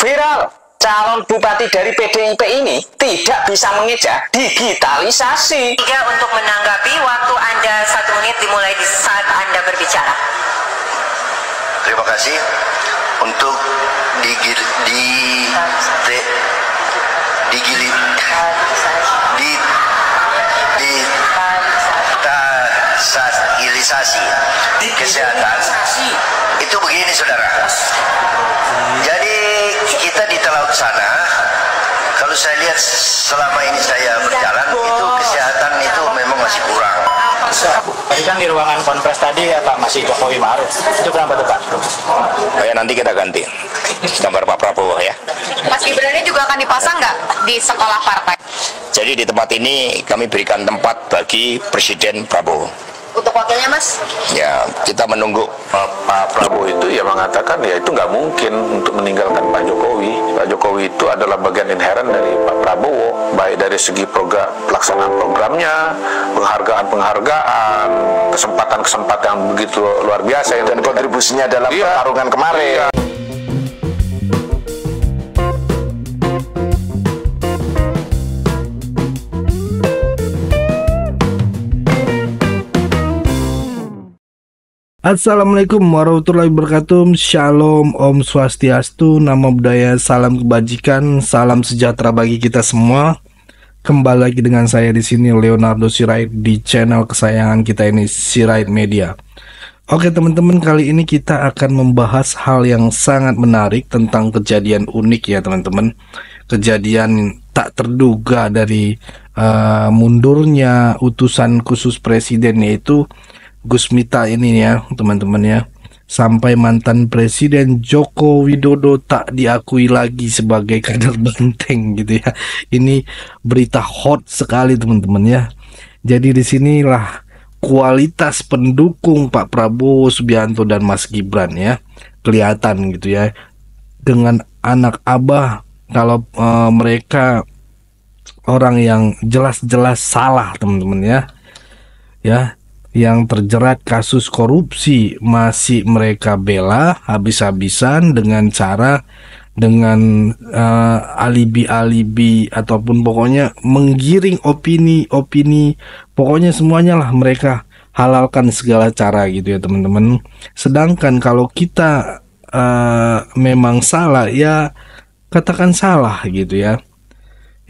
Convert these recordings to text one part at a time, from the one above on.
Viral, calon bupati dari PDIP ini tidak bisa mengeja digitalisasi. Untuk menanggapi, waktu Anda 1 menit dimulai di saat Anda berbicara. Terima kasih untuk digitalisasi kesehatan itu begini, saudara. Jadi kita di laut sana, kalau saya lihat selama ini saya berjalan, itu kesehatan itu memang masih kurang. Tadi kan di ruangan konferensi tadi Pak masih Jokowi Ma'ruf, itu kenapa tuh Pak? Ya nanti kita ganti gambar Pak Prabowo ya. Mas Gibran ini juga akan dipasang nggak di sekolah partai? Jadi di tempat ini kami berikan tempat bagi Presiden Prabowo. Untuk wakilnya Mas? Ya kita menunggu. Pak Prabowo itu ya mengatakan ya itu nggak mungkin untuk meninggalkan Pak Jokowi. Pak Jokowi itu adalah bagian inheren dari Pak Prabowo, baik dari segi pelaksanaan programnya, penghargaan, kesempatan yang begitu luar biasa dan kontribusinya dalam pertarungan kemarin. Assalamualaikum warahmatullahi wabarakatuh. Shalom, Om Swastiastu, Namo Buddhaya, salam kebajikan, salam sejahtera bagi kita semua. Kembali lagi dengan saya di sini Leonardo Sirait di channel kesayangan kita ini, Sirait Media. Oke teman-teman, kali ini kita akan membahas hal yang sangat menarik tentang kejadian unik ya teman-teman. Kejadian tak terduga dari mundurnya utusan khusus presiden, yaitu Gus Miftah ini ya teman-teman ya. Sampai mantan Presiden Joko Widodo tak diakui lagi sebagai kader banteng gitu ya. Ini berita hot sekali teman-teman ya. Jadi disinilah kualitas pendukung Pak Prabowo Subianto dan Mas Gibran ya, kelihatan gitu ya. Dengan anak abah, kalau mereka orang yang jelas-jelas salah teman-teman ya. Ya, yang terjerat kasus korupsi masih mereka bela habis-habisan dengan cara alibi-alibi ataupun pokoknya menggiring opini, pokoknya semuanya lah mereka halalkan segala cara gitu ya teman-teman. Sedangkan kalau kita memang salah ya katakan salah gitu ya.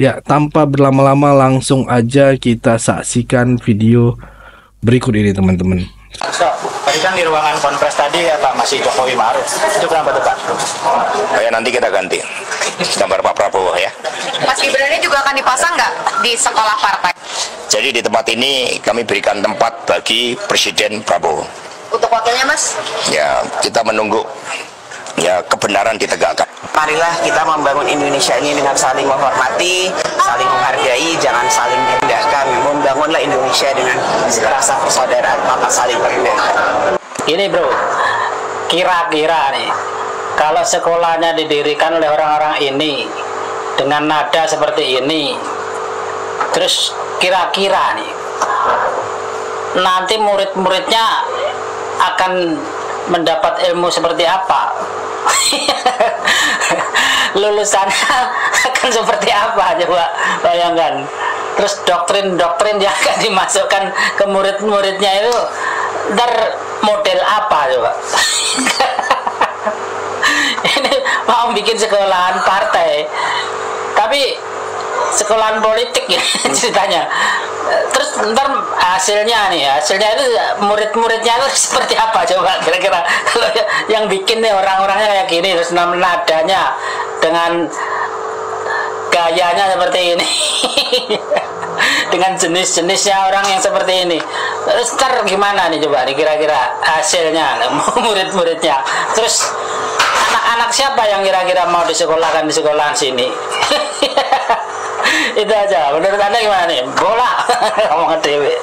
Ya, tanpa berlama-lama langsung aja kita saksikan video berikut ini teman-teman. Tadi kan di ruangan konferensi tadi Pak masih Jokowi Ma'ruf, itu kenapa tuh Pak? Ya nanti kita ganti gambar Pak Prabowo ya. Mas Gibran ini juga akan dipasang nggak di sekolah partai? Jadi di tempat ini kami berikan tempat bagi Presiden Prabowo. Untuk wakilnya Mas? Ya kita menunggu ya kebenaran ditegakkan. Marilah kita membangun Indonesia ini dengan saling menghormati, saling menghargai, jangan saling merendahkan. Membangunlah Indonesia dengan rasa persaudaraan, maka saling merendahkan. Ini bro, kira-kira nih, kalau sekolahnya didirikan oleh orang-orang ini dengan nada seperti ini, terus kira-kira nih, nanti murid-muridnya akan mendapat ilmu seperti apa? Lulusannya akan seperti apa, coba bayangkan. Terus doktrin-doktrin yang akan dimasukkan ke murid-muridnya itu ntar model apa coba? Ini mau bikin sekolahan partai tapi sekolahan politik ya ceritanya. Terus ntar hasilnya itu murid-muridnya itu seperti apa coba kira-kira. Kalau yang bikin nih orang-orangnya kayak gini, terus nadanya dengan gayanya seperti ini dengan jenis-jenisnya orang yang seperti ini, terus ntar gimana nih coba nih kira-kira hasilnya murid-muridnya. Terus anak-anak siapa yang kira-kira mau disekolahkan di sekolahan sini? Itu aja. Menurut Anda gimana nih? Bola ngomong dewe.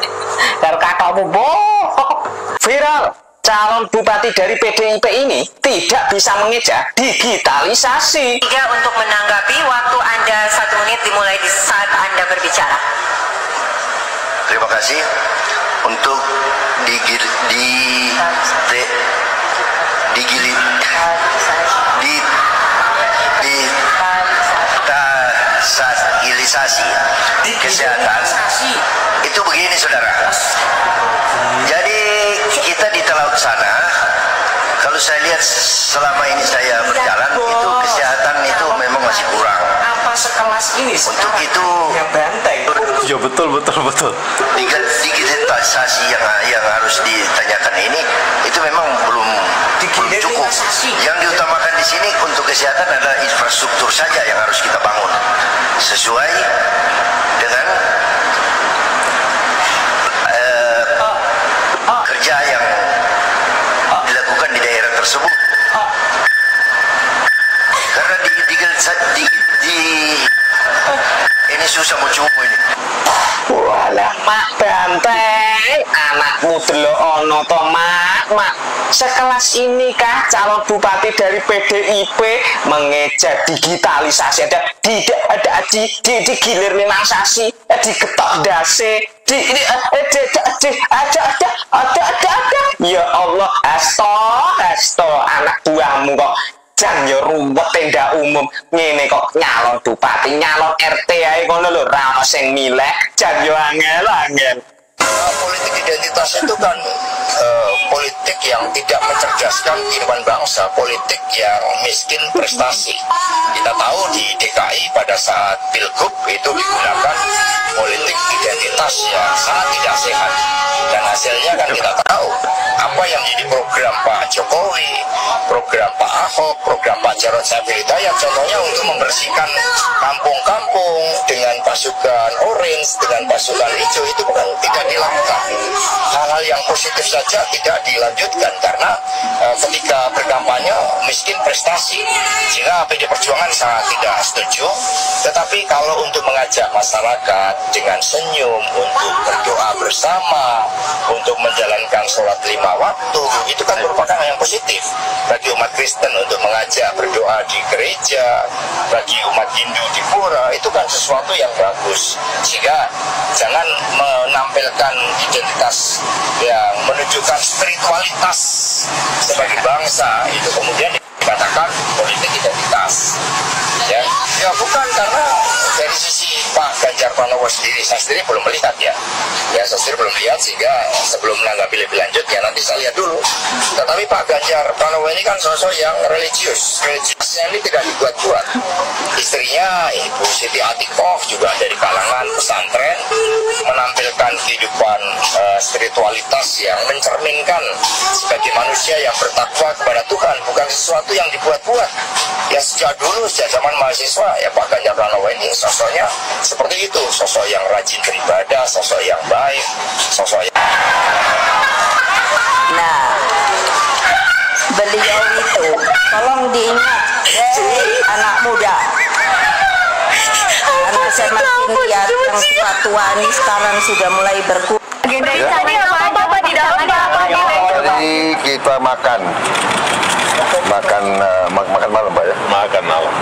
Kalau kakakmu bohong. Viral, calon bupati dari PDIP ini tidak bisa mengeja digitalisasi. Untuk menanggapi, waktu Anda 1 menit dimulai di saat Anda berbicara. Terima kasih untuk digitalisasi digitalisasi kesehatan itu begini saudara. Jadi kita di laut sana, kalau saya lihat selama ini saya berjalan itu kesehatan itu memang masih kurang. Apa sekelas ini untuk itu yang banteng? Ya betul. Digitalisasi yang harus ditanyakan ini itu memang belum cukup. Yang diutamakan di sini untuk kesehatan adalah infrastruktur saja yang harus kita bangun sesuai dengan kerja yang dilakukan di daerah tersebut. Karena ini susah mau cumu ini. Walah mak banteng, anakmu delok ono to mak. Sekelas ini kah calon bupati dari PDIP mengejar digitalisasi, ada digilir minasasi, diketok dase, ada. Ya Allah, hasto anak buahmu kok. Jan ya ruwet tenda umum ngene kok nyalon bupati, nyalon RT ae ngono lho, ra ono sing milih. Jan ya angel. Politik identitas itu kan politik yang tidak mencerdaskan kehidupan bangsa, politik yang miskin prestasi. Kita tahu di DKI pada saat Pilgub itu digunakan politik identitas yang sangat tidak sehat, dan hasilnya kan kita tahu apa yang menjadi program Pak Jokowi, program Pak Ahok, program Pak Jarod Saiful Hidayat, contohnya untuk membersihkan kampung-kampung dengan pasukan orange, dengan pasukan hijau, itu bukan tidak dilakukan. Hal-hal yang positif saja tidak dilanjutkan karena ketika berkampanye miskin prestasi, sehingga PD Perjuangan sangat tidak setuju. Tetapi kalau untuk mengajak masyarakat dengan senyum untuk berdoa bersama, untuk menjalankan sholat 5 waktu, itu kan merupakan hal yang positif bagi umat Kristen untuk mengajak berdoa di gereja, bagi umat Hindu di pura, itu kan sesuatu yang bagus. Sehingga jangan menampilkan identitas yang menunjukkan spiritualitas sebagai bangsa, itu kemudian dikatakan politik identitas. Ya bukan, karena dari sisi Pak Ganjar Pranowo sendiri, saya sendiri belum melihat ya, saya sendiri belum lihat, sehingga sebelum menanggapi lebih lanjut ya nanti saya lihat dulu. Tetapi Pak Ganjar Pranowo ini kan sosok yang religiusnya ini tidak dibuat-buat. Istrinya Ibu Siti Atikoh juga dari kalangan pesantren, menampilkan kehidupan spiritualitas yang mencerminkan sebagai manusia yang bertakwa kepada Tuhan, bukan sesuatu yang dibuat-buat. Ya sejak dulu, sejak zaman mahasiswa, ya Pak Ganjar Pranowo ini sosoknya seperti itu, sosok yang rajin beribadah, sosok yang baik, sosok yang... Nah, beliau itu tolong diingat, anak muda, karena saya makin lihat yang tua-tua ini sekarang sudah mulai berkurang. Agenda tadi apa di dalam Jadi kita makan malam Pak ya? Makan malam.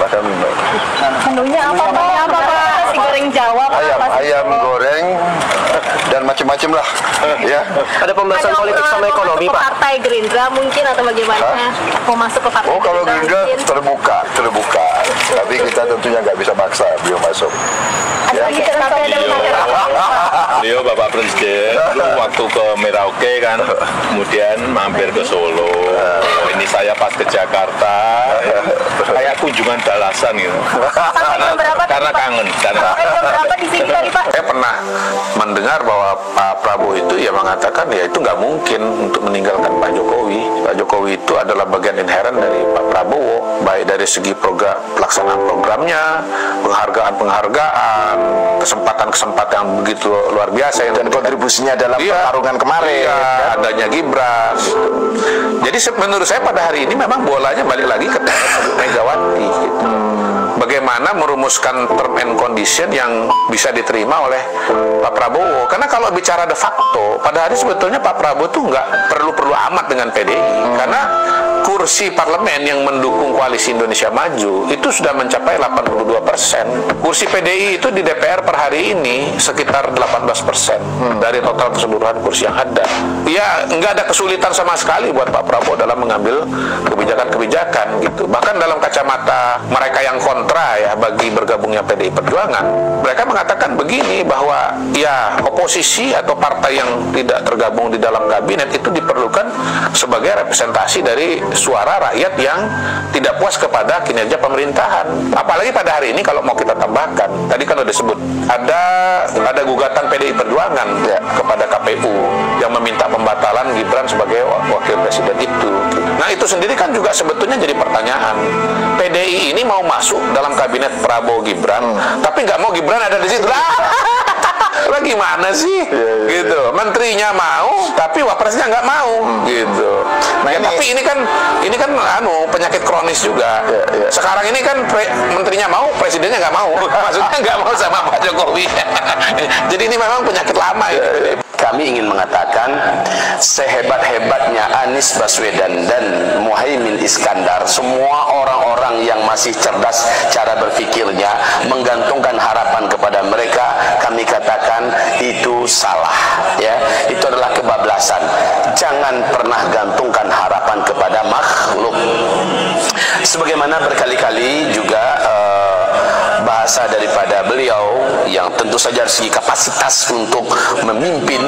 menunya apa Pak? Nasi goreng Jawa Pak? Ayam goreng dan macam-macam lah. Ya. Ada pembahasan politik sama ekonomi Pak? Partai Gerindra mungkin atau bagaimana? Mau masuk ke partai kalau Gerindra terbuka. Tapi kita tentunya nggak bisa maksa beliau masuk. Ya. Beliau Bapak Presiden waktu ke Merauke kan, kemudian mampir ke Solo. Ini saya pas ke Jakarta, kayak kunjungan balasan gitu. Karena kangen. Berapa di sini tadi Pak? Saya pernah mendengar bahwa Pak Prabowo itu ya mengatakan ya itu nggak mungkin untuk meninggalkan Pak Jokowi. Pak Jokowi itu adalah bagian inheren dari Pak Prabowo, baik dari segi pelaksanaan programnya, penghargaan, kesempatan yang begitu luar biasa dan kontribusinya dalam pertarungan kemarin, adanya Gibran. Jadi menurut saya pada hari ini memang bolanya balik lagi ke Megawati gitu. Bagaimana merumuskan term and condition yang bisa diterima oleh Pak Prabowo. Karena kalau bicara de facto, pada hari sebetulnya Pak Prabowo tuh nggak perlu amat dengan PDI. Karena kursi parlemen yang mendukung koalisi Indonesia Maju itu sudah mencapai 82%. Kursi PDI itu di DPR per hari ini sekitar 18% dari total keseluruhan kursi yang ada. Ya, nggak ada kesulitan sama sekali buat Pak Prabowo dalam mengambil kebijakan-kebijakan gitu. Bahkan dalam kacamata mereka yang kontra ya bagi bergabungnya PDI Perjuangan, mereka mengatakan begini, bahwa ya oposisi atau partai yang tidak tergabung di dalam kabinet itu diperlukan sebagai representasi dari suara rakyat yang tidak puas kepada kinerja pemerintahan. Apalagi pada hari ini kalau mau kita tambahkan, tadi kan udah disebut ada gugatan PDI Perjuangan ya, kepada KPU yang meminta pembatalan Gibran sebagai wakil presiden itu. Nah itu sendiri kan juga sebetulnya jadi pertanyaan. PDI ini mau masuk dalam kabinet Prabowo Gibran, tapi nggak mau Gibran ada di situ. Lah gimana sih? Gitu. Menterinya mau, tapi wapresnya nggak mau. Gitu. Nah, tapi ini kan penyakit kronis juga. Sekarang ini kan menterinya mau, presidennya nggak mau. Maksudnya nggak mau sama Pak Jokowi. Jadi ini memang penyakit lama ya. Kami ingin mengatakan sehebat-hebatnya Anies Baswedan dan Muhaimin Iskandar, semua orang-orang yang masih cerdas cara berpikirnya menggantungkan harapan kepada mereka, kami katakan itu salah ya. Itu adalah kebablasan. Jangan pernah gantungkan harapan kepada makhluk. Sebagaimana berkali-kali juga bahasa daripada beliau yang tentu saja dari segi kapasitas untuk memimpin,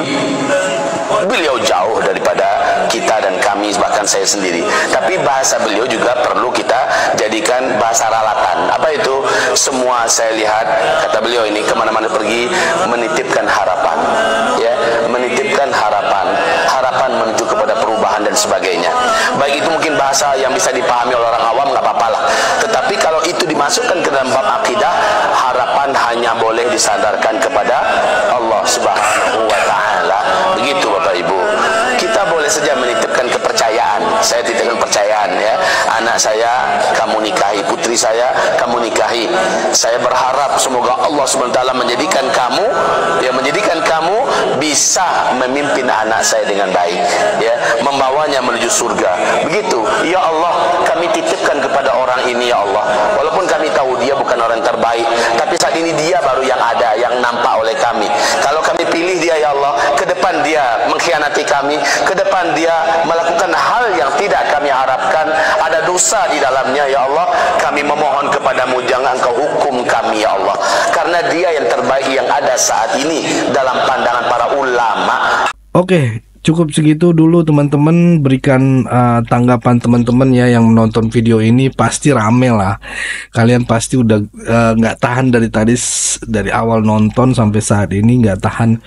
beliau jauh daripada kita dan kami, bahkan saya sendiri. Tapi bahasa beliau juga perlu kita jadikan bahasa ralatan. Apa itu? Semua saya lihat, kata beliau ini, kemana-mana pergi menitipkan harapan ya, menitipkan harapan menuju kepada perubahan dan sebagainya. Baik itu mungkin bahasa yang bisa dipahami oleh orang awam, nggak apa-apa lah. Tetapi kalau itu dimasukkan ke dalam bab akidah, harapan hanya boleh disandarkan kepada Allah Subhanahu wa Ta'ala. Begitu Bapak Ibu. Kita boleh saja menitipkan kepercayaan. Saya titipkan kepercayaan ya. Anak saya kamu nikahi, putri saya kamu nikahi. Saya berharap semoga Allah Subhanahu wa Ta'ala menjadikan kamu bisa memimpin anak saya dengan baik ya, membawanya menuju surga. Begitu. Ya Allah, kami titipkan kepada orang ini ya Allah. Walaupun kami tahu dia bukan orang terbaik, tapi saat ini dia baru yang ada, yang nampak oleh kami. Kalau kami pilih dia ya Allah, ke depan dia mengkhianati kami, ke depan dia melakukan hal yang tidak kami harapkan, ada dosa di dalamnya ya Allah, kami memohon kepadamu jangan engkau hukum kami ya Allah, karena dia yang terbaik yang ada saat ini dalam pandangan para ulama. Oke, cukup segitu dulu teman-teman. Berikan tanggapan teman-teman ya yang menonton video ini. Pasti rame lah. Kalian pasti udah nggak tahan dari awal nonton sampai saat ini, nggak tahan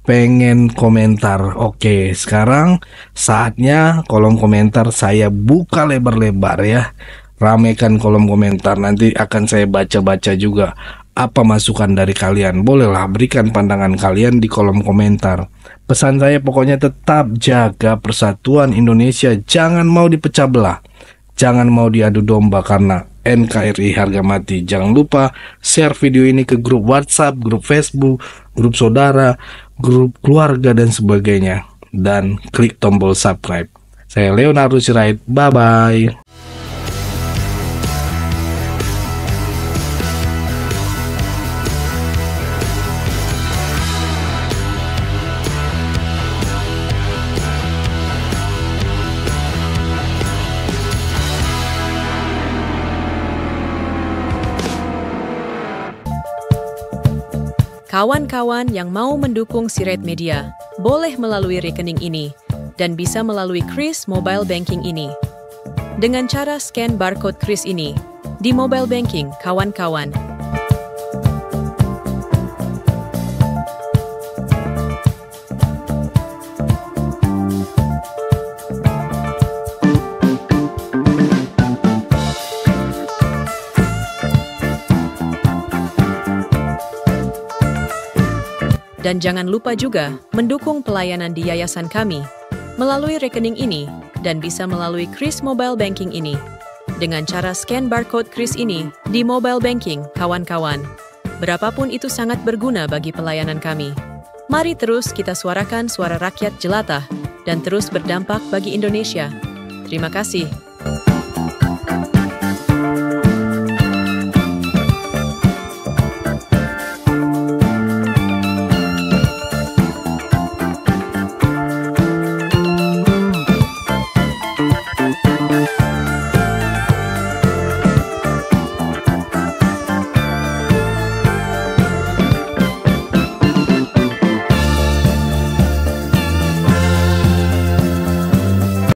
pengen komentar. Oke, sekarang saatnya kolom komentar saya buka lebar-lebar ya. Ramekan kolom komentar, nanti akan saya baca-baca juga apa masukan dari kalian. Bolehlah berikan pandangan kalian di kolom komentar. Pesan saya pokoknya tetap jaga persatuan Indonesia, jangan mau dipecah belah, jangan mau diadu domba karena NKRI harga mati. Jangan lupa share video ini ke grup WhatsApp, grup Facebook, grup saudara, grup keluarga dan sebagainya, dan klik tombol subscribe. Saya Leonardo Sirait, bye bye. Kawan-kawan yang mau mendukung Sirait Media, boleh melalui rekening ini, dan bisa melalui Kris Mobile Banking ini. Dengan cara scan barcode Kris ini, di mobile banking, kawan-kawan. Dan jangan lupa juga mendukung pelayanan di yayasan kami melalui rekening ini dan bisa melalui Kris Mobile Banking ini dengan cara scan barcode Kris ini di mobile banking, kawan-kawan. Berapapun itu sangat berguna bagi pelayanan kami. Mari terus kita suarakan suara rakyat jelata dan terus berdampak bagi Indonesia. Terima kasih. Pak.